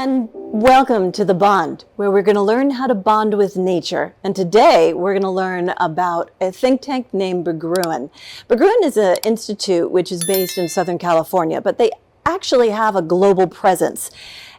And welcome to The Bond, where we're going to learn how to bond with nature. And today we're going to learn about a think tank named Berggruen. Berggruen is an institute which is based in Southern California, but they actually have a global presence.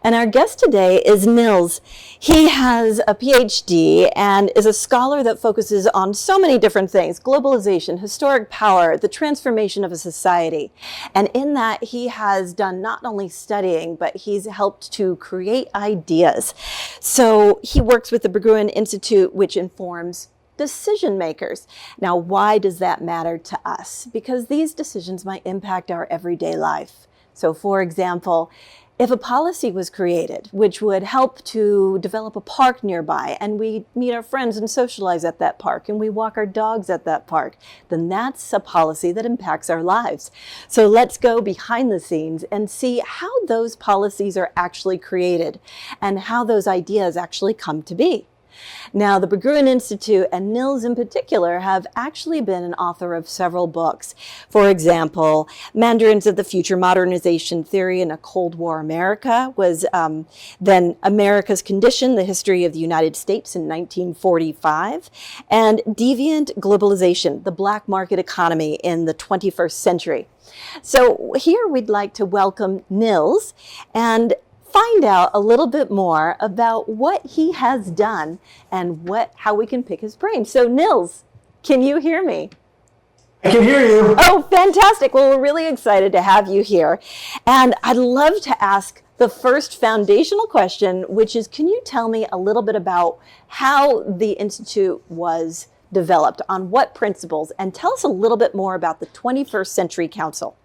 And our guest today is Nils. He has a PhD and is a scholar that focuses on so many different things: globalization, historic power, the transformation of a society. And in that, he has done not only studying, but he's helped to create ideas. So he works with the Berggruen Institute, which informs decision makers. Now, why does that matter to us? Because these decisions might impact our everyday life. So, for example, if a policy was created which would help to develop a park nearby, and we meet our friends and socialize at that park, and we walk our dogs at that park, then that's a policy that impacts our lives. So let's go behind the scenes and see how those policies are actually created and how those ideas actually come to be. Now, the Berggruen Institute, and Nils in particular, have actually been an author of several books. For example, Mandarins of the Future: Modernization Theory in a Cold War America was then America's Condition: The History of the United States in 1945, and Deviant Globalization: The Black Market Economy in the 21st Century. So here we'd like to welcome Nils and find out a little bit more about what he has done and how we can pick his brain. So Nils, can you hear me? I can hear you. Oh, fantastic. Well, we're really excited to have you here. And I'd love to ask the first foundational question, which is, can you tell me a little bit about how the Institute was developed, on what principles, and tell us a little bit more about the 21st Century Council.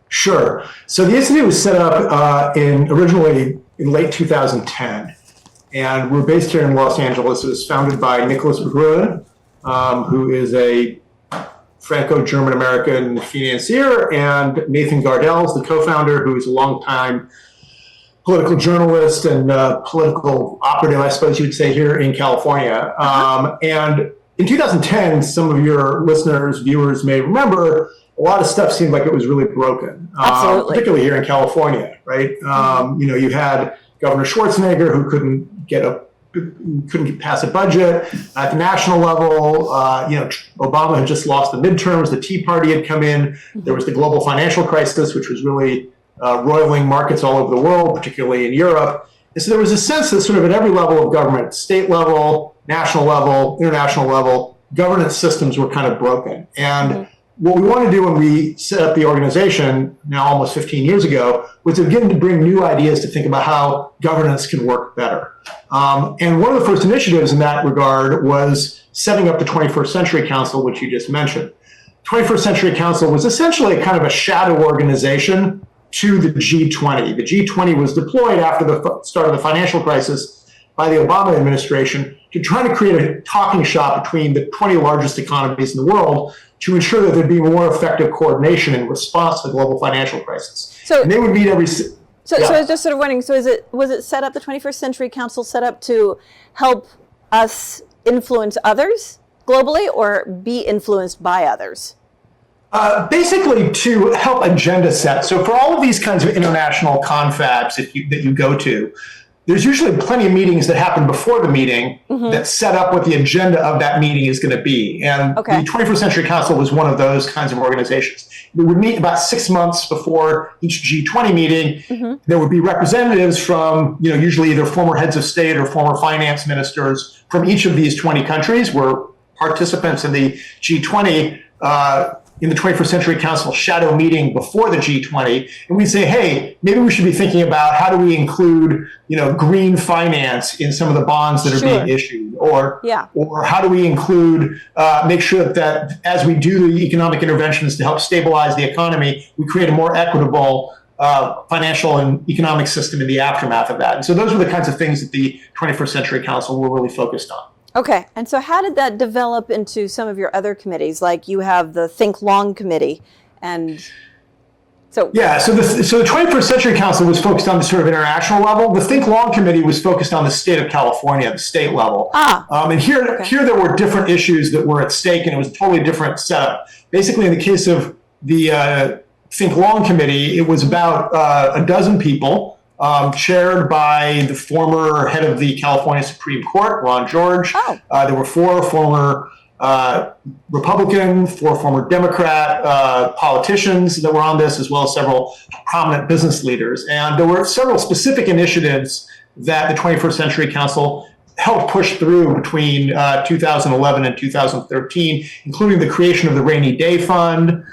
Sure. So the Institute was set up originally in late 2010, and we're based here in Los Angeles. It was founded by Nicholas Berggruen, who is a Franco-German-American financier, and Nathan Gardell's the co-founder, who is a longtime political journalist and political operative, I suppose you would say, here in California. And in 2010, some of your listeners, viewers may remember, a lot of stuff seemed like it was really broken, particularly here in California, right? You had Governor Schwarzenegger, who couldn't pass a budget at the national level. Obama had just lost the midterms. The Tea Party had come in. There was the global financial crisis, which was really roiling markets all over the world, particularly in Europe. And so there was a sense that sort of at every level of government, state level, national level, international level, governance systems were kind of broken. And what we wanted to do when we set up the organization, now almost 15 years ago, was to begin to bring new ideas to think about how governance can work better. And one of the first initiatives in that regard was setting up the 21st Century Council, which you just mentioned. 21st Century Council was essentially kind of a shadow organization to the G20. The G20 was deployed after the start of the financial crisis by the Obama administration to try to create a talking shop between the 20 largest economies in the world to ensure that there'd be more effective coordination in response to the global financial crisis. And they would meet every... So I was just sort of wondering, so was it set up, the 21st Century Council set up to help us influence others globally, or be influenced by others? Basically to help agenda set. So for all of these kinds of international confabs that you go to, there's usually plenty of meetings that happen before the meeting that set up what the agenda of that meeting is going to be. And the 21st Century Council was one of those kinds of organizations. We would meet about 6 months before each G20 meeting. There would be representatives from, usually either former heads of state or former finance ministers from each of these 20 countries were participants in the G20, in the 21st Century Council shadow meeting before the G20, and we'd say, hey, maybe we should be thinking about how do we include, green finance in some of the bonds that are being issued, or how do we include, make sure that as we do the economic interventions to help stabilize the economy, we create a more equitable financial and economic system in the aftermath of that. And so those were the kinds of things that the 21st Century Council were really focused on. Okay, and so how did that develop into some of your other committees? Like you have the Think Long Committee, and so... Yeah, so the 21st Century Council was focused on the sort of international level. The Think Long Committee was focused on the state of California, the state level. And here there were different issues that were at stake, and it was a totally different setup. Basically, in the case of the Think Long Committee, it was about a dozen people chaired by the former head of the California Supreme Court, Ron George. Oh. There were 4 former Republican, 4 former Democrat politicians that were on this, as well as several prominent business leaders. And there were several specific initiatives that the 21st Century Council helped push through between 2011 and 2013, including the creation of the Rainy Day Fund,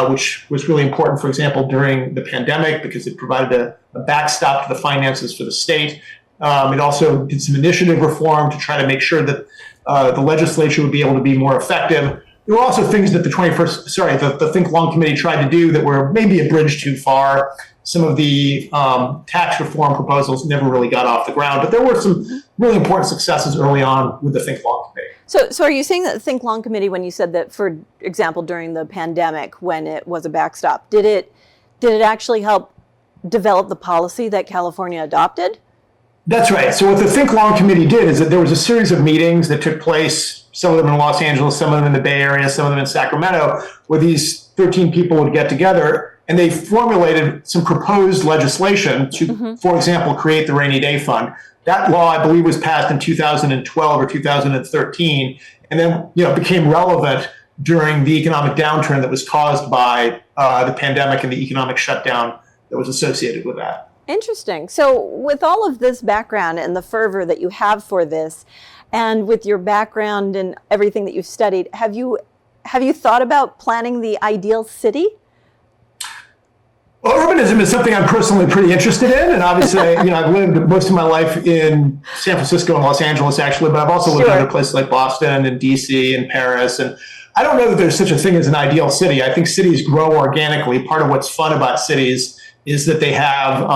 which was really important, for example, during the pandemic because it provided a backstop to the finances for the state. It also did some initiative reform to try to make sure that the legislature would be able to be more effective. There were also things that the Think Long Committee tried to do that were maybe a bridge too far. Some of the tax reform proposals never really got off the ground, but there were some really important successes early on with the Think Long Committee. So are you saying that the Think Long Committee, when you said that, for example, during the pandemic, when it was a backstop, did it actually help develop the policy that California adopted? That's right. So what the Think Long Committee did is that there was a series of meetings that took place, some of them in Los Angeles, some of them in the Bay Area, some of them in Sacramento, where these 13 people would get together and they formulated some proposed legislation to, for example, create the Rainy Day Fund. That law, I believe, was passed in 2012 or 2013, and then became relevant during the economic downturn that was caused by the pandemic and the economic shutdown that was associated with that. Interesting. So with all of this background and the fervor that you have for this, and with your background and everything that you've studied, have you thought about planning the ideal city? Well, urbanism is something I'm personally pretty interested in, and obviously, I've lived most of my life in San Francisco and Los Angeles, actually, but I've also lived in other places like Boston and DC and Paris, and I don't know that there's such a thing as an ideal city. I think cities grow organically. Part of what's fun about cities is that they have,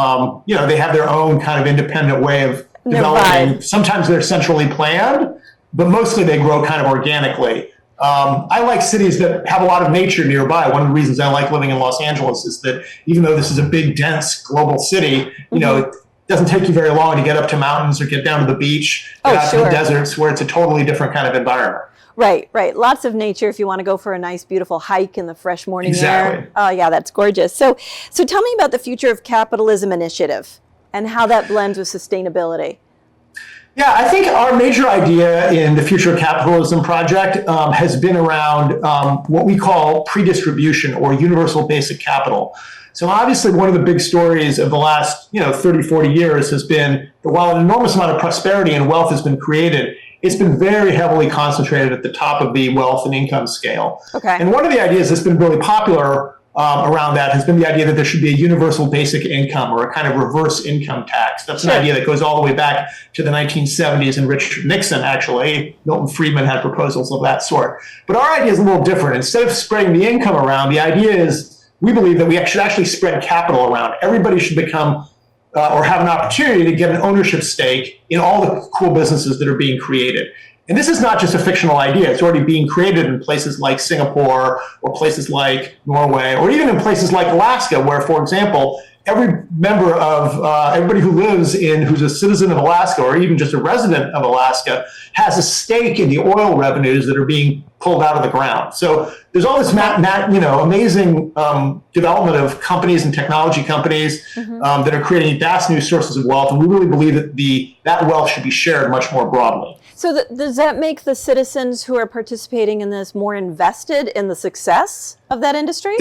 they have their own kind of independent way of developing. Sometimes they're centrally planned, but mostly they grow kind of organically. I like cities that have a lot of nature nearby. One of the reasons I like living in Los Angeles is that even though this is a big, dense global city, it doesn't take you very long to get up to mountains or get down to the beach, get out to the deserts, where it's a totally different kind of environment. Right. Lots of nature if you want to go for a nice, beautiful hike in the fresh morning air. Oh, yeah, that's gorgeous. So tell me about the Future of Capitalism initiative and how that blends with sustainability. Yeah, I think our major idea in the Future of Capitalism project has been around what we call pre-distribution or universal basic capital. So obviously one of the big stories of the last 30, 40 years has been that while an enormous amount of prosperity and wealth has been created, it's been very heavily concentrated at the top of the wealth and income scale. Okay. And one of the ideas that's been really popular around that has been the idea that there should be a universal basic income or a kind of reverse income tax. That's an idea that goes all the way back to the 1970s and Richard Nixon, actually. Milton Friedman had proposals of that sort. But our idea is a little different. Instead of spreading the income around, the idea is we believe that we should actually spread capital around. Everybody should become or have an opportunity to get an ownership stake in all the cool businesses that are being created. And this is not just a fictional idea. It's already being created in places like Singapore or places like Norway, or even in places like Alaska, where, for example, every member of everybody who's a citizen of Alaska or even just a resident of Alaska has a stake in the oil revenues that are being pulled out of the ground. So there's all this amazing development of companies and technology companies that are creating vast new sources of wealth. And we really believe that that wealth should be shared much more broadly. So does that make the citizens who are participating in this more invested in the success of that industry?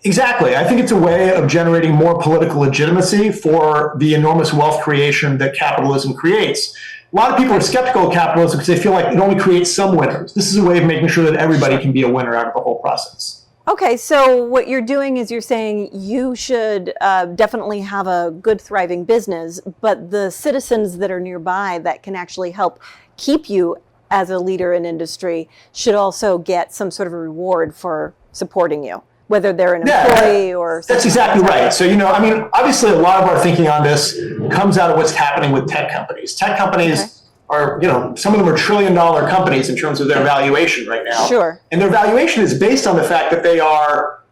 Exactly. I think it's a way of generating more political legitimacy for the enormous wealth creation that capitalism creates. A lot of people are skeptical of capitalism because they feel like it only creates some winners. This is a way of making sure that everybody can be a winner out of the whole process. Okay, so what you're doing is you're saying you should definitely have a good, thriving business, but the citizens that are nearby that can actually help keep you as a leader in industry should also get some sort of a reward for supporting you, whether they're an employee or something. That's exactly right. So, obviously a lot of our thinking on this comes out of what's happening with tech companies. Tech companies are, some of them are trillion-dollar companies in terms of their valuation right now. Sure. And their valuation is based on the fact that they are,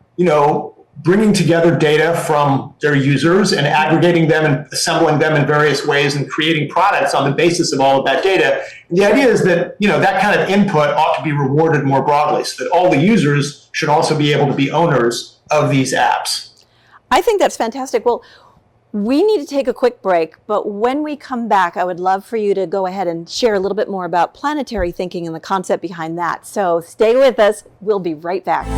bringing together data from their users and aggregating them and assembling them in various ways and creating products on the basis of all of that data. And the idea is that, that kind of input ought to be rewarded more broadly so that all the users should also be able to be owners of these apps. I think that's fantastic. Well, We need to take a quick break, but when we come back, I would love for you to go ahead and share a little bit more about planetary thinking and the concept behind that. So stay with us. We'll be right back.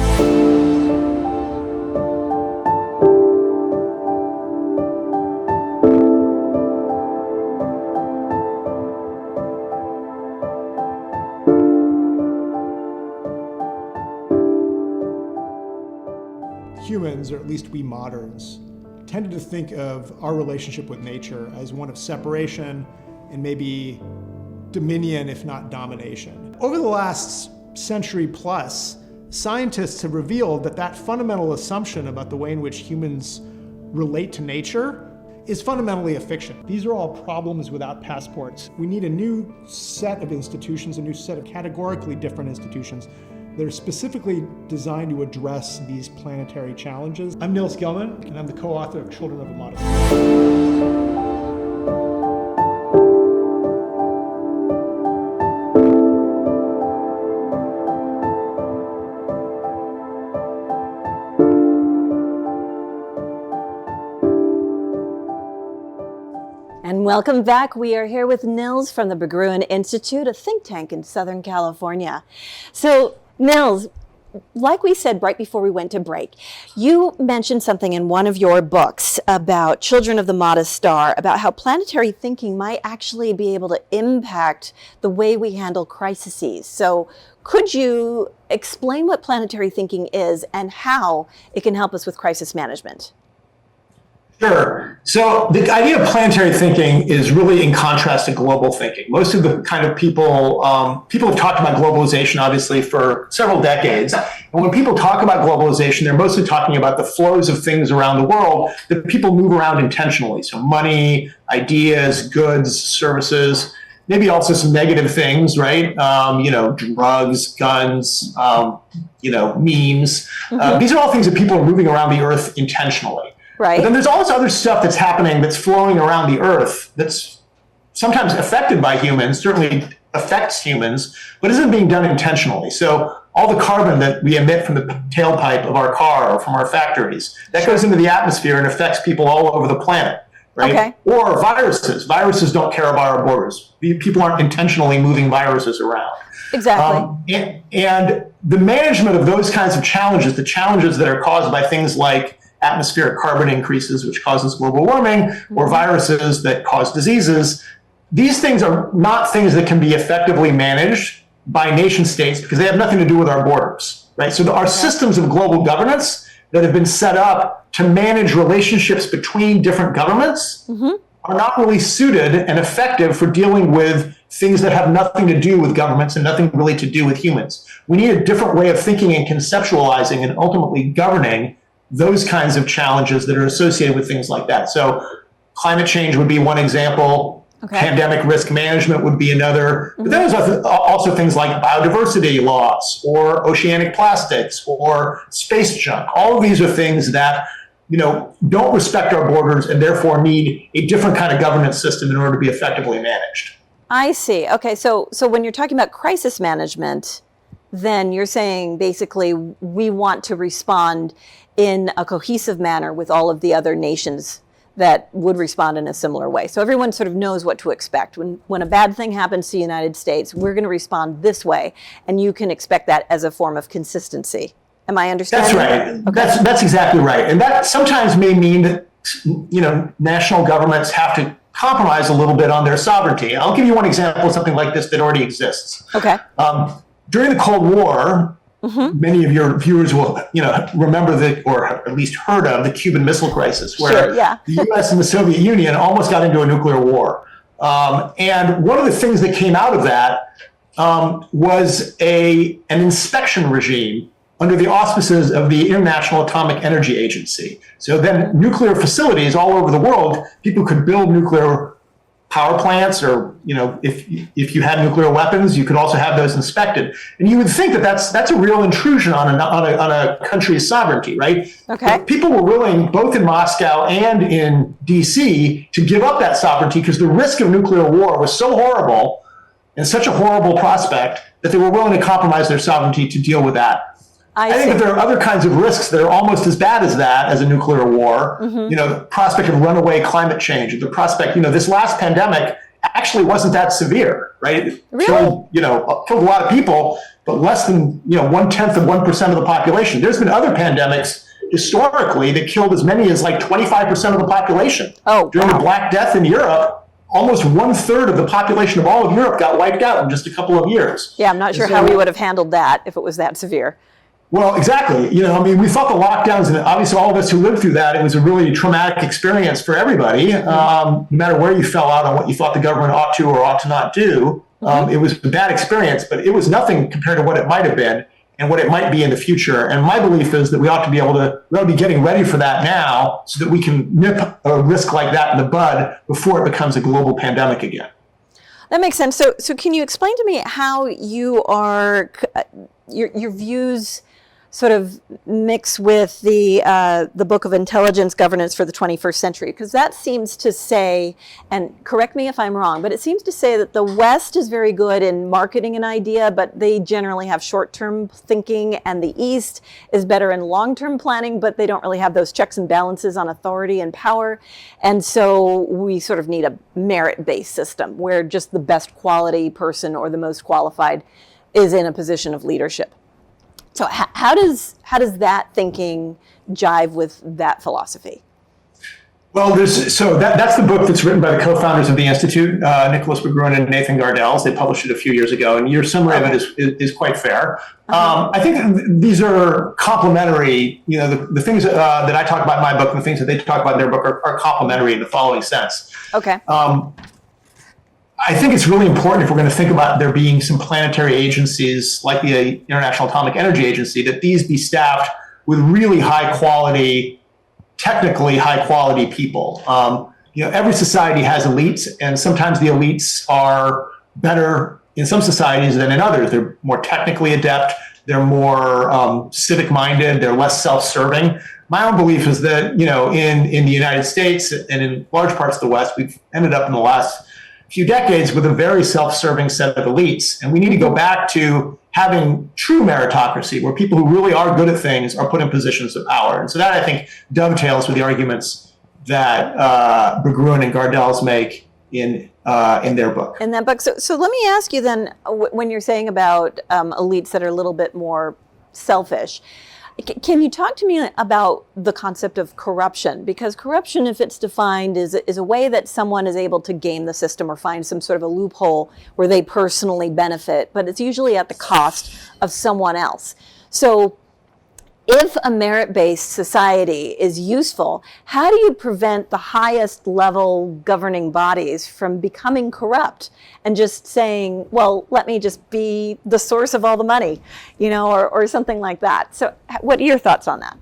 Humans, or at least we moderns, tended to think of our relationship with nature as one of separation and maybe dominion, if not domination. Over the last century plus, scientists have revealed that fundamental assumption about the way in which humans relate to nature is fundamentally a fiction. These are all problems without passports. We need a new set of institutions, a new set of categorically different institutions that are specifically designed to address these planetary challenges. I'm Nils Gilman, and I'm the co-author of Children of a Modest Star. And welcome back. We are here with Nils from the Berggruen Institute, a think tank in Southern California. So, Nils, like we said right before we went to break, you mentioned something in one of your books about Children of the Modest Star, about how planetary thinking might actually be able to impact the way we handle crises. So, could you explain what planetary thinking is and how it can help us with crisis management? Sure. So the idea of planetary thinking is really in contrast to global thinking. Most of the kind of people have talked about globalization, obviously, for several decades. And when people talk about globalization, they're mostly talking about the flows of things around the world that people move around intentionally. So money, ideas, goods, services, maybe also some negative things, right? Drugs, guns, memes. These are all things that people are moving around the earth intentionally. Right. But then there's all this other stuff that's happening that's flowing around the earth that's sometimes affected by humans, certainly affects humans, but isn't being done intentionally. So all the carbon that we emit from the tailpipe of our car or from our factories, that goes into the atmosphere and affects people all over the planet, right? Okay. Or viruses. Viruses don't care about our borders. People aren't intentionally moving viruses around. Exactly. And the management of those kinds of challenges, the challenges that are caused by things like atmospheric carbon increases, which causes global warming, or viruses that cause diseases. These things are not things that can be effectively managed by nation states because they have nothing to do with our borders, right? So our systems of global governance that have been set up to manage relationships between different governments are not really suited and effective for dealing with things that have nothing to do with governments and nothing really to do with humans. We need a different way of thinking and conceptualizing and ultimately governing those kinds of challenges that are associated with things like that. So climate change would be one example. Okay. Pandemic risk management would be another. But then there's also things like biodiversity loss or oceanic plastics or space junk. All of these are things that don't respect our borders and therefore need a different kind of governance system in order to be effectively managed. I see. Okay, so when you're talking about crisis management, then you're saying basically we want to respond in a cohesive manner with all of the other nations that would respond in a similar way. So everyone sort of knows what to expect. When a bad thing happens to the United States, we're going to respond this way, and you can expect that as a form of consistency. Am I understanding? That's right. Okay. That's exactly right. And that sometimes may mean that national governments have to compromise a little bit on their sovereignty. I'll give you one example of something like this that already exists. Okay. During the Cold War, many of your viewers will, remember or at least heard of the Cuban Missile Crisis, where the U.S. and the Soviet Union almost got into a nuclear war. And one of the things that came out of that was an inspection regime under the auspices of the International Atomic Energy Agency. So then nuclear facilities all over the world, people could build nuclear power plants, or if you had nuclear weapons, you could also have those inspected. And you would think that that's a real intrusion on a country's sovereignty, right? Okay. But people were willing, both in Moscow and in D.C., to give up that sovereignty because the risk of nuclear war was so horrible and such a horrible prospect that they were willing to compromise their sovereignty to deal with that. I think that there are other kinds of risks that are almost as bad as that, as a nuclear war. The prospect of runaway climate change, the prospect, this last pandemic actually wasn't that severe, right? It killed a lot of people, but less than 1/10 of 1% of the population. There's been other pandemics historically that killed as many as like 25% of the population. During the Black Death in Europe, almost 1/3 of the population of all of Europe got wiped out in just a couple of years. Yeah, I'm not sure how we would have handled that if it was that severe. Well, exactly. We felt the lockdowns, and obviously all of us who lived through that, it was a really traumatic experience for everybody, no matter where you fell out on what you thought the government ought to or ought to not do. It was a bad experience, but it was nothing compared to what it might have been and what it might be in the future. And my belief is that we ought to be getting ready for that now so that we can nip a risk like that in the bud before it becomes a global pandemic again. That makes sense. So can you explain to me how you are, your views sort of mix with the book of Intelligence Governance for the 21st Century? Because that seems to say, and correct me if I'm wrong, but it seems to say that the West is very good in marketing an idea, but they generally have short-term thinking, and the East is better in long-term planning, but they don't really have those checks and balances on authority and power. And so we sort of need a merit-based system where just the best quality person or the most qualified is in a position of leadership. So how does that thinking jive with that philosophy? Well, that's the book that's written by the co-founders of the Institute, Nicholas Berggruen and Nathan Gardels. They published it a few years ago, and your summary of it is quite fair. I think these are complementary. The things that I talk about in my book and the things that they talk about in their book are complementary in the following sense. Okay. I think it's really important, if we're going to think about there being some planetary agencies like the International Atomic Energy Agency, that these be staffed with really technically high quality people. Every society has elites, and sometimes the elites are better in some societies than in others. They're more technically adept. They're more civic minded. They're less self-serving. My own belief is that, in the United States and in large parts of the West, we've ended up in the last few decades with a very self-serving set of elites. And we need to go back to having true meritocracy, where people who really are good at things are put in positions of power. And so that, I think, dovetails with the arguments that Berggruen and Gardels make in their book. In that book. So let me ask you then, when you're saying about elites that are a little bit more selfish, can you talk to me about the concept of corruption? Because corruption, if it's defined, is a way that someone is able to game the system or find some sort of a loophole where they personally benefit, but it's usually at the cost of someone else. So if a merit-based society is useful, how do you prevent the highest level governing bodies from becoming corrupt and just saying, well, let me just be the source of all the money, or something like that? So what are your thoughts on that?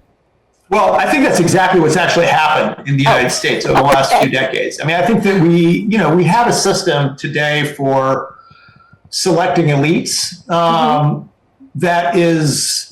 Well, I think that's exactly what's actually happened in the United States over the last few decades. I mean, I think that we have a system today for selecting elites that is,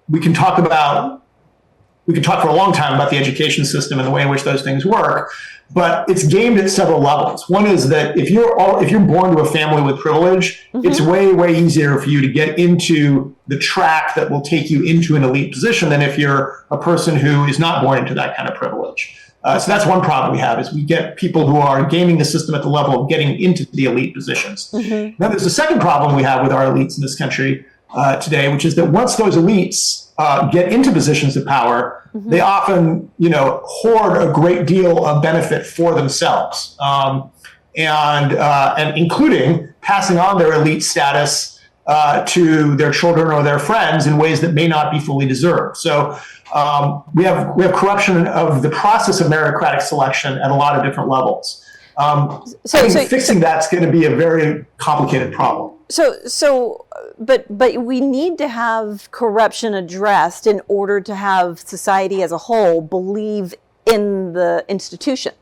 we can talk for a long time about the education system and the way in which those things work, but it's gamed at several levels. One is that if you're born to a family with privilege, it's way, way easier for you to get into the track that will take you into an elite position than if you're a person who is not born into that kind of privilege. So that's one problem we have, is we get people who are gaming the system at the level of getting into the elite positions. Now, there's a second problem we have with our elites in this country today, which is that once those elites get into positions of power, they often, hoard a great deal of benefit for themselves, and including passing on their elite status to their children or their friends in ways that may not be fully deserved. So we have corruption of the process of meritocratic selection at a lot of different levels. Fixing that's going to be a very complicated problem. But we need to have corruption addressed in order to have society as a whole believe in the institution,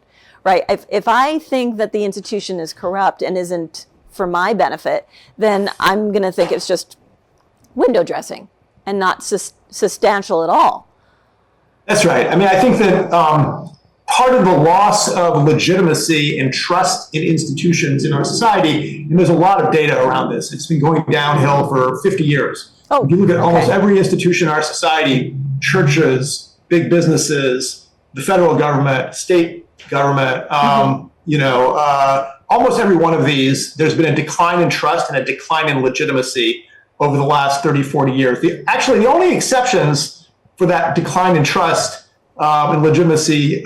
right? If I think that the institution is corrupt and isn't for my benefit, then I'm going to think it's just window dressing and not substantial at all. That's right. I mean, I think that part of the loss of legitimacy and trust in institutions in our society. And there's a lot of data around this. It's been going downhill for 50 years. Oh, if you look at almost okay. every institution in our society, churches, big businesses, the federal government, state government, almost every one of these, there's been a decline in trust and a decline in legitimacy over the last 30, 40 years. The only exceptions for that decline in trust and legitimacy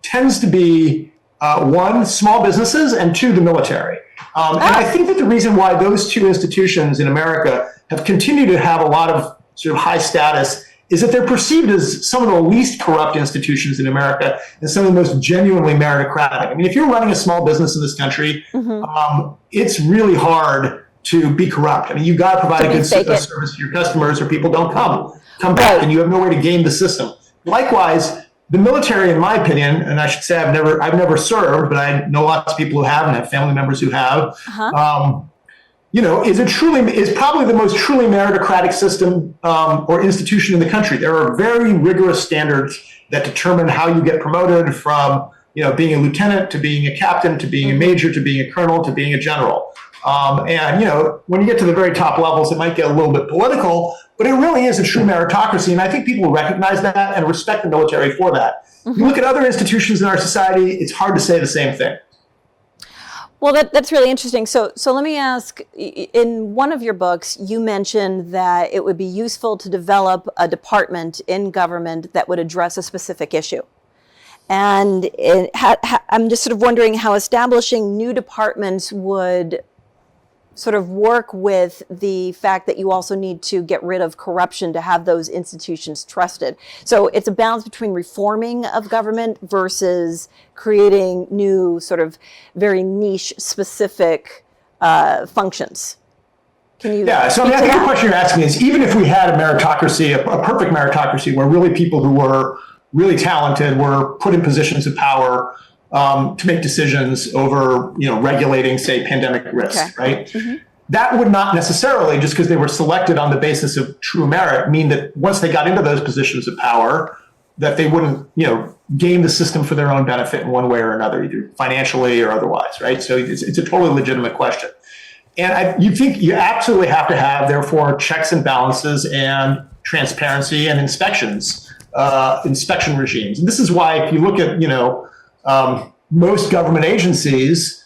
tends to be one, small businesses, and two, the military. And I think that the reason why those two institutions in America have continued to have a lot of sort of high status is that they're perceived as some of the least corrupt institutions in America and some of the most genuinely meritocratic. I mean, if you're running a small business in this country, it's really hard to be corrupt. I mean, you've got to provide a good service to your customers or people don't come back, and you have no way to game the system. Likewise, the military, in my opinion, and I should say I've never served, but I know lots of people who have and have family members who have, is probably the most truly meritocratic system or institution in the country. There are very rigorous standards that determine how you get promoted from, being a lieutenant to being a captain to being a major to being a colonel to being a general. When you get to the very top levels, it might get a little bit political, but it really is a true meritocracy. And I think people recognize that and respect the military for that. You look at other institutions in our society, it's hard to say the same thing. Well, that's really interesting. So let me ask, in one of your books, you mentioned that it would be useful to develop a department in government that would address a specific issue. And I'm just sort of wondering how establishing new departments would sort of work with the fact that you also need to get rid of corruption to have those institutions trusted. So it's a balance between reforming of government versus creating new sort of very niche specific functions. Can you? Yeah, so I think the question you're asking is, even if we had a meritocracy, a perfect meritocracy, where really people who were really talented were put in positions of power to make decisions over, regulating, say, pandemic risk, right? That would not necessarily, just because they were selected on the basis of true merit, mean that once they got into those positions of power, that they wouldn't, game the system for their own benefit in one way or another, either financially or otherwise, right? So it's a totally legitimate question. And you think you absolutely have to have, therefore, checks and balances and transparency and inspection regimes. And this is why, if you look at, most government agencies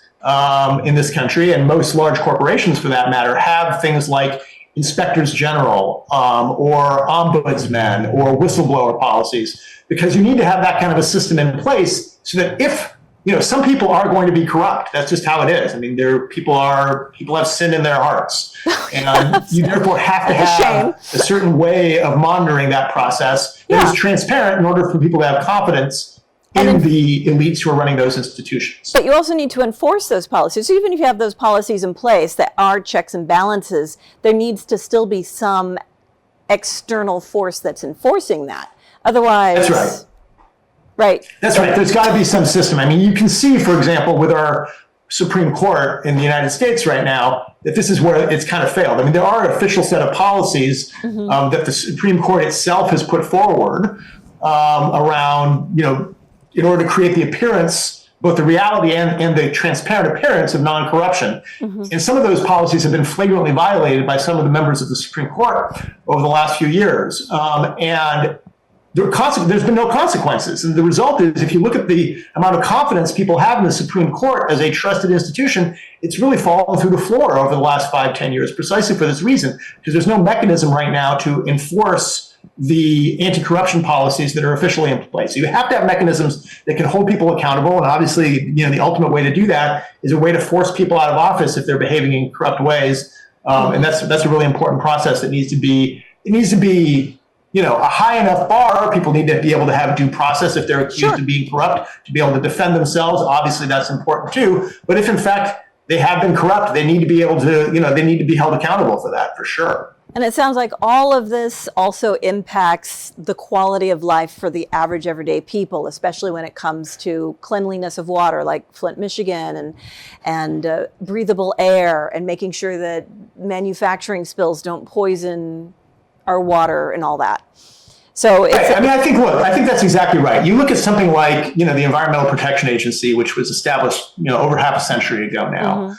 in this country, and most large corporations for that matter, have things like inspectors general or ombudsmen or whistleblower policies, because you need to have that kind of a system in place so that if, some people are going to be corrupt. That's just how it is. I mean, people have sin in their hearts. And you therefore have to have a certain way of monitoring that process that is transparent in order for people to have confidence in the elites who are running those institutions. But you also need to enforce those policies. So even if you have those policies in place that are checks and balances, there needs to still be some external force that's enforcing that. Otherwise... That's right. Right. That's right. There's got to be some system. I mean, you can see, for example, with our Supreme Court in the United States right now, that this is where it's kind of failed. I mean, there are an official set of policies that the Supreme Court itself has put forward around, in order to create the appearance, both the reality and the transparent appearance of non-corruption. And some of those policies have been flagrantly violated by some of the members of the Supreme Court over the last few years. And there's been no consequences. And the result is, if you look at the amount of confidence people have in the Supreme Court as a trusted institution, it's really fallen through the floor over the last 5-10 years, precisely for this reason, because there's no mechanism right now to enforce the anti-corruption policies that are officially in place. So you have to have mechanisms that can hold people accountable. And obviously, the ultimate way to do that is a way to force people out of office if they're behaving in corrupt ways. And that's a really important process that needs to be, a high enough bar. People need to be able to have due process if they're accused of being corrupt, to be able to defend themselves. Obviously, that's important too. But if in fact they have been corrupt, they need to be able to, they need to be held accountable for that, for sure. And it sounds like all of this also impacts the quality of life for the average everyday people, especially when it comes to cleanliness of water, like Flint, Michigan, and breathable air, and making sure that manufacturing spills don't poison our water and all that. So it's, I mean, I think that's exactly right. You look at something like, the Environmental Protection Agency, which was established, over half a century ago now.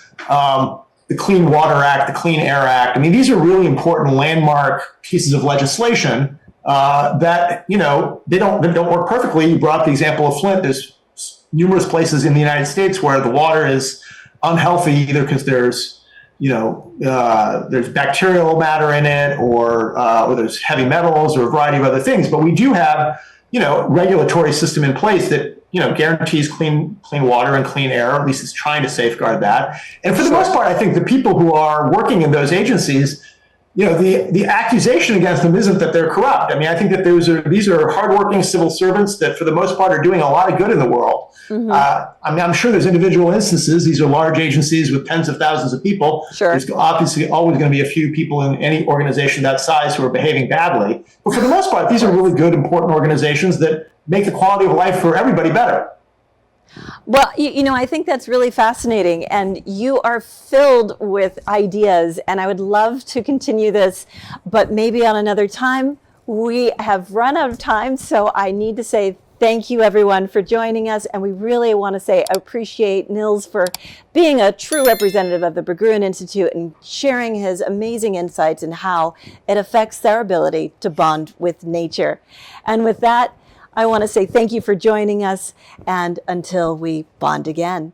The Clean Water Act, the Clean Air Act. I mean, these are really important landmark pieces of legislation that, they don't work perfectly. You brought up the example of Flint. There's numerous places in the United States where the water is unhealthy, either because there's there's bacterial matter in it, or there's heavy metals, or a variety of other things. But we do have, regulatory system in place that, guarantees clean water and clean air. At least it's trying to safeguard that. And for the most part, I think the people who are working in those agencies, the accusation against them isn't that they're corrupt. I mean, I think that these are hardworking civil servants that, for the most part, are doing a lot of good in the world. I mean, I'm sure there's individual instances. These are large agencies with tens of thousands of people. Sure. There's obviously always going to be a few people in any organization that size who are behaving badly. But for the most part, these are really good, important organizations that make the quality of life for everybody better. Well, I think that's really fascinating, and you are filled with ideas, and I would love to continue this, but maybe on another time. We have run out of time, so I need to say thank you, everyone, for joining us, and we really want to appreciate Nils for being a true representative of the Berggruen Institute and sharing his amazing insights and how it affects their ability to bond with nature. And with that, I want to say thank you for joining us, and until we bond again.